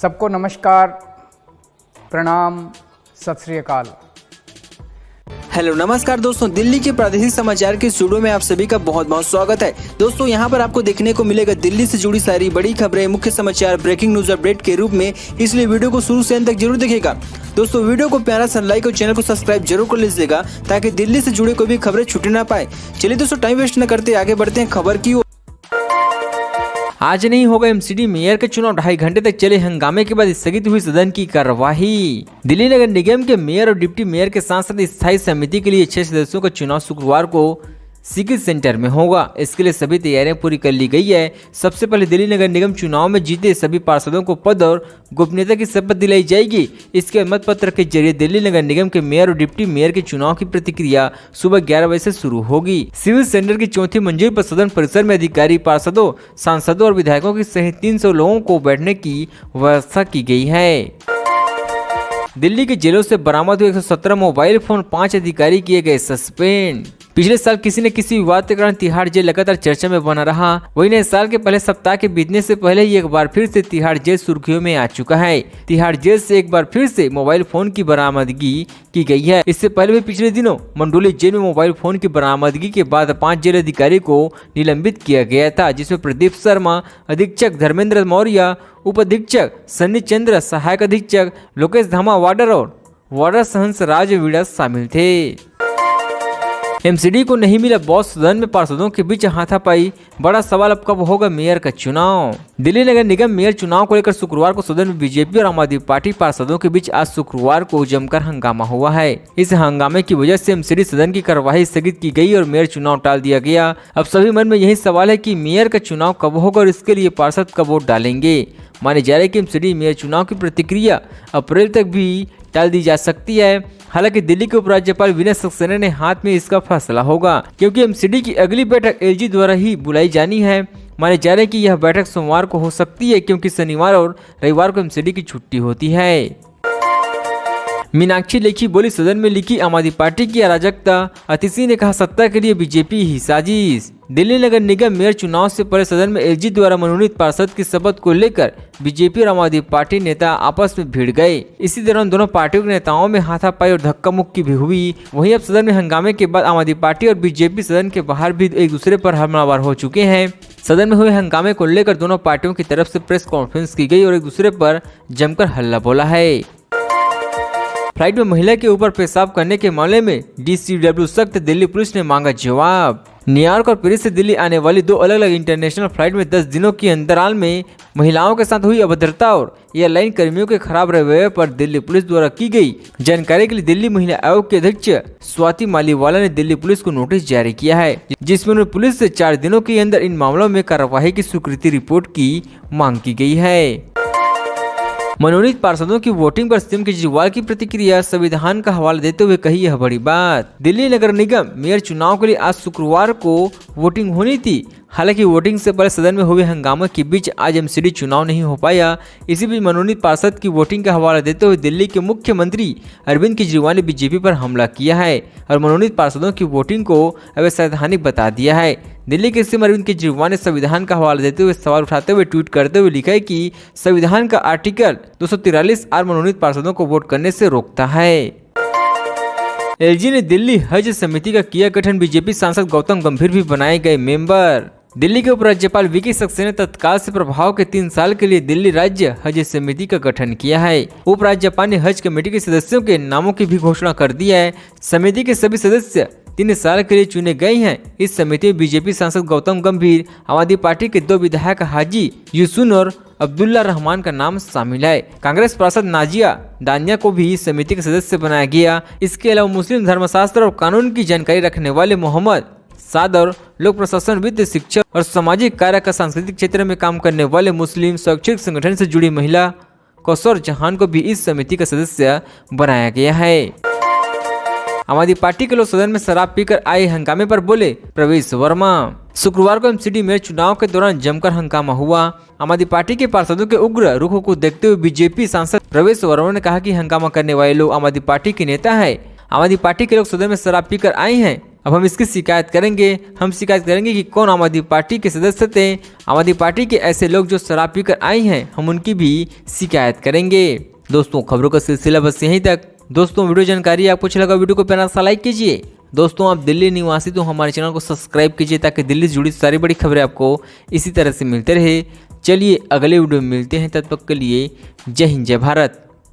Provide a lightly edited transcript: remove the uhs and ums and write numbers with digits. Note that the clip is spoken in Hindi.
सबको नमस्कार, प्रणाम, सत श्री अकाल। हेलो नमस्कार दोस्तों, दिल्ली के प्रादेशिक समाचार के स्टूडियो में आप सभी का बहुत बहुत स्वागत है। दोस्तों यहाँ पर आपको देखने को मिलेगा दिल्ली से जुड़ी सारी बड़ी खबरें, मुख्य समाचार, ब्रेकिंग न्यूज अपडेट के रूप में, इसलिए वीडियो को शुरू से अंत तक जरूर देखिएगा। दोस्तों वीडियो को प्यारा सा लाइक और चैनल को सब्सक्राइब जरूर कर लीजिएगा ताकि दिल्ली से जुड़े कोई भी खबरें छूटे ना पाए। चलिए दोस्तों टाइम वेस्ट न करते आगे बढ़ते हैं खबर की ओर। आज नहीं होगा एमसीडी मेयर के चुनाव, 2.5 घंटे तक चले हंगामे के बाद स्थगित हुई सदन की कार्यवाही। दिल्ली नगर निगम के मेयर और डिप्टी मेयर के साथ साथ स्थायी समिति के लिए 6 सदस्यों का चुनाव शुक्रवार को सिकित सेंटर में होगा। इसके लिए सभी तैयारियां पूरी कर ली गई है। सबसे पहले दिल्ली नगर निगम चुनाव में जीते सभी पार्षदों को पद और गोपनीयता की शपथ दिलाई जाएगी। इसके मत पत्र के जरिए दिल्ली नगर निगम के मेयर और डिप्टी मेयर के चुनाव की प्रतिक्रिया सुबह 11 बजे से शुरू होगी। सिविल सेंटर की चौथी मंजिल पर सदन परिसर में अधिकारी, पार्षदों, सांसदों और विधायकों की सहित 300 लोगों को बैठने की व्यवस्था की गई है। दिल्ली के जेलों से बरामद हुए 117 मोबाइल फोन, 5 अधिकारी किए गए सस्पेंड। पिछले साल किसी न किसी विवाद के कारण तिहाड़ जेल लगातार चर्चा में बना रहा। वही नए साल के पहले सप्ताह के बीतने से पहले ही एक बार फिर से तिहाड़ जेल सुर्खियों में आ चुका है। तिहाड़ जेल से एक बार फिर से मोबाइल फोन की बरामदगी की गई है। इससे पहले भी पिछले दिनों मंडोली जेल में मोबाइल फोन की बरामदगी के बाद 5 जेल अधिकारी को निलंबित किया गया था, जिसमें प्रदीप शर्मा, अधीक्षक धर्मेंद्र मौर्य, उप अधीक्षक सन्नी चंद्र, सहायक अधीक्षक लोकेश धामा वार्डर और वार्डर सहंस राज वीड़ा शामिल थे। एमसीडी को नहीं मिला बॉस, सदन में पार्षदों के बीच हाथापाई। बड़ा सवाल अब कब होगा मेयर का चुनाव। दिल्ली नगर निगम मेयर चुनाव को लेकर शुक्रवार को सदन में बीजेपी और आम आदमी पार्टी पार्षदों के बीच आज शुक्रवार को जमकर हंगामा हुआ है। इस हंगामे की वजह से एमसीडी सदन की कार्यवाही स्थगित की गई और मेयर चुनाव टाल दिया गया। अब सभी मन में यही सवाल है कि मेयर का चुनाव कब होगा और इसके लिए पार्षद कब वोट डालेंगे। माने जा रहे कि एमसीडी मेयर चुनाव की प्रतिक्रिया अप्रैल तक भी टाल दी जा सकती है। हालांकि दिल्ली के उपराज्यपाल विनय सक्सेना ने हाथ में इसका फैसला होगा, क्योंकि एमसीडी की अगली बैठक एलजी द्वारा ही बुलाई जानी है। माने जा रहे कि यह बैठक सोमवार को हो सकती है, क्योंकि शनिवार और रविवार को एमसीडी की छुट्टी होती है। मीनाक्षी लेखी बोली, सदन में लिखी आम आदमी पार्टी की अराजकता। अतिशी ने कहा, सत्ता के लिए बीजेपी ही साजिश। दिल्ली नगर निगम मेयर चुनाव से पहले सदन में एलजी द्वारा मनोनीत पार्षद की शपथ को लेकर बीजेपी और आम आदमी पार्टी नेता आपस में भिड़ गए। इसी दौरान दोनों पार्टियों के नेताओं में हाथापाई और धक्का मुक्की भी हुई। वहीं अब सदन में हंगामे के बाद आम आदमी पार्टी और बीजेपी सदन के बाहर भी एक दूसरे पर हमलावर हो चुके हैं। सदन में हुए हंगामे को लेकर दोनों पार्टियों की तरफ से प्रेस कॉन्फ्रेंस की गई और एक दूसरे पर जमकर हल्ला बोला है। फ्लाइट में महिला के ऊपर पेशाब करने के मामले में डीसीडब्ल्यू सख्त, दिल्ली पुलिस ने मांगा जवाब। न्यूयॉर्क और पेरिस से दिल्ली आने वाली 2 अलग अलग इंटरनेशनल फ्लाइट में 10 दिनों की अंतराल में महिलाओं के साथ हुई अभद्रता और एयरलाइन कर्मियों के खराब रवैये पर दिल्ली पुलिस द्वारा की गई जानकारी के लिए दिल्ली महिला आयोग के अध्यक्ष स्वाति मालीवाला ने दिल्ली पुलिस को नोटिस जारी किया है, जिसमें उन्होंने पुलिस से 4 दिनों के अंदर इन मामलों में कार्यवाही की स्वीकृति रिपोर्ट की मांग की गई है। मनोनीत पार्षदों की वोटिंग पर सीएम केजरीवाल की प्रतिक्रिया, संविधान का हवाला देते हुए कही यह बड़ी बात। दिल्ली नगर निगम मेयर चुनाव के लिए आज शुक्रवार को वोटिंग होनी थी। हालांकि वोटिंग से पहले सदन में हुए हंगामे के बीच आज एमसीडी चुनाव नहीं हो पाया। इसी बीच मनोनीत पार्षद की वोटिंग का हवाला देते हुए दिल्ली के मुख्यमंत्री अरविंद केजरीवाल ने बीजेपी पर हमला किया है और मनोनीत पार्षदों की वोटिंग को अवैधानिक बता दिया है। दिल्ली के सीएम अरविंद केजरीवाल ने संविधान का हवाला देते हुए सवाल उठाते हुए ट्वीट करते हुए लिखा है कि संविधान का आर्टिकल 243 आर मनोनीत पार्षदों को वोट करने से रोकता है। एलजी ने दिल्ली हज समिति का किया गठन, बीजेपी सांसद गौतम गंभीर भी बनाए गए मेंबर। दिल्ली के उपराज्यपाल वीके सक्सेना ने तत्काल से प्रभाव के 3 साल के लिए दिल्ली राज्य हज समिति का गठन किया है। उपराज्यपाल ने हज कमेटी के सदस्यों के नामों की भी घोषणा कर दी है। समिति के सभी सदस्य 3 साल के लिए चुने गए हैं। इस समिति में बीजेपी सांसद गौतम गंभीर, आम आदमी पार्टी के 2 विधायक हाजी यूसुन और अब्दुल्ला रहमान का नाम शामिल है। कांग्रेस पार्षद नाजिया दानिया को भी इस समिति के सदस्य बनाया गया। इसके अलावा मुस्लिम धर्मशास्त्र और कानून की जानकारी रखने वाले मोहम्मद साद और लोक प्रशासन, वित्त, शिक्षा और सामाजिक कार्य का सांस्कृतिक क्षेत्र में काम करने वाले मुस्लिम शैक्षिक संगठन से जुड़ी महिला कौसर जहान को भी इस समिति का सदस्य बनाया गया है। आम आदमी पार्टी के लोग सदन में शराब पीकर आए हंगामे पर बोले प्रवेश वर्मा। शुक्रवार को एमसीडी मेयर चुनाव के दौरान जमकर हंगामा हुआ। आम आदमी पार्टी के पार्षदों के उग्र रुख को देखते हुए बीजेपी सांसद प्रवेश वर्मा ने कहा कि हंगामा करने वाले लोग आम आदमी पार्टी के नेता है। आम आदमी पार्टी के लोग सदन में शराब पीकर आए हैं। अब हम इसकी शिकायत करेंगे। हम शिकायत करेंगे कि कौन आम आदमी पार्टी के सदस्य थे। आम आदमी पार्टी के ऐसे लोग जो शराब पीकर आई हैं, हम उनकी भी शिकायत करेंगे। दोस्तों खबरों का सिलसिला बस यहीं तक। दोस्तों वीडियो जानकारी आपको अच्छा लगा, वीडियो को प्यारा सा लाइक कीजिए। दोस्तों आप दिल्ली निवासी तो हमारे चैनल को सब्सक्राइब कीजिए ताकि दिल्ली से जुड़ी सारी बड़ी खबरें आपको इसी तरह से मिलते रहे। चलिए अगले वीडियो में मिलते हैं, तब तक के लिए जय हिंद जय भारत।